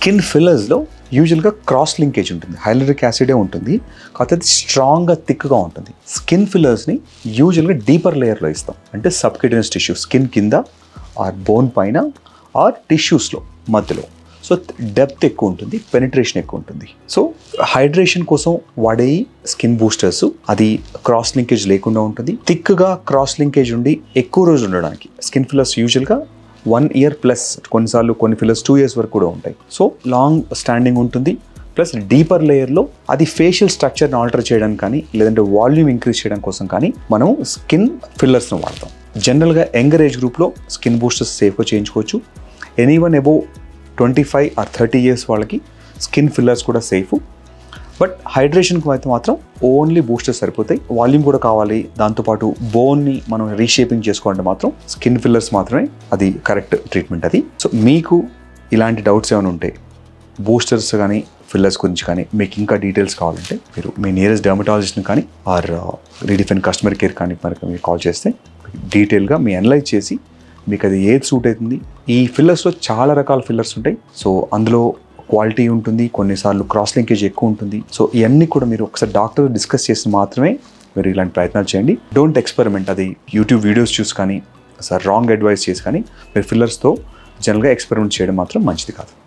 Skin ఫిల్లర్స్లో యూజువల్గా cross linkage ఉంటుంది, హైలరిక్ యాసిడే ఉంటుంది, కాకపోతే అది స్ట్రాంగ్గా థిక్గా ఉంటుంది. స్కిన్ ఫిల్లర్స్ని యూజువల్గా డీపర్ లేయర్లో ఇస్తాం, అంటే సబ్క్యూటేనియస్ టిష్యూ స్కిన్ కింద ఆర్ బోన్ పైన ఆర్ టిష్యూస్లో మధ్యలో. సో డెప్త్ ఎక్కువ ఉంటుంది, పెనిట్రేషన్ ఎక్కువ ఉంటుంది. సో హైడ్రేషన్ కోసం వాడే స్కిన్ బూస్టర్స్ అది క్రాస్ లింకేజ్ లేకుండా ఉంటుంది, థిక్గా క్రాస్ లింకేజ్ ఉండి ఎక్కువ రోజులు ఉండడానికి. స్కిన్ ఫిల్లర్స్ యూజువల్గా 1 year ప్లస్, కొన్నిసార్లు కొన్ని ఫిల్లర్స్ 2 years వరకు కూడా ఉంటాయి. సో లాంగ్ స్టాండింగ్ ఉంటుంది, ప్లస్ డీపర్ లేయర్లో అది ఫేషియల్ స్ట్రక్చర్ని ఆల్టర్ చేయడానికి కానీ లేదంటే వాల్యూమ్ ఇంక్రీజ్ చేయడం కోసం కానీ మనం స్కిన్ ఫిల్లర్స్ను వాడతాం. జనరల్గా యంగర్ ఏజ్ గ్రూప్లో స్కిన్ బూస్టర్స్ సేఫ్గా చేయించుకోవచ్చు. ఎనీవన్ అబోవ్ 25 or 30 years వాళ్ళకి స్కిన్ ఫిల్లర్స్ కూడా సేఫ్. బట్ హైడ్రేషన్కి అయితే మాత్రం ఓన్లీ బూస్టర్స్ సరిపోతాయి. వాల్యూమ్ కూడా కావాలి, దాంతోపాటు బోన్ని మనం రీషేపింగ్ చేసుకోవాలంటే మాత్రం స్కిన్ ఫిల్లర్స్ మాత్రమే అది కరెక్ట్ ట్రీట్మెంట్ అది. సో మీకు ఇలాంటి డౌట్స్ ఏమైనా ఉంటే బూస్టర్స్ కానీ ఫిల్లర్స్ గురించి కానీ మీకు ఇంకా డీటెయిల్స్ కావాలంటే మీరు మీ నియరెస్ట్ డర్మటాలజిస్ట్ని కానీ ఆర్ రీడిఫైన్ కస్టమర్ కేర్ కానీ మనకు మీరు కాల్ చేస్తే డీటెయిల్గా మీ అనలైజ్ చేసి మీకు అది ఏది సూట్ అవుతుంది. ఈ ఫిల్లర్స్లో చాలా రకాల ఫిల్లర్స్ ఉంటాయి. సో అందులో క్వాలిటీ ఉంటుంది, కొన్నిసార్లు క్రాస్ లింకేజ్ ఎక్కువ ఉంటుంది. సో ఇవన్నీ కూడా మీరు ఒకసారి డాక్టర్ డిస్కస్ చేసి మాత్రమే మీరు ఇలాంటి ప్రయత్నాలు చేయండి. Don't experiment. అది యూట్యూబ్ వీడియోస్ చూసి కానీ రాంగ్ అడ్వైస్ చేసి కానీ మీరు ఫిల్లర్స్తో జనరల్గా ఎక్స్పెరిమెంట్ చేయడం మాత్రం మంచిది కాదు.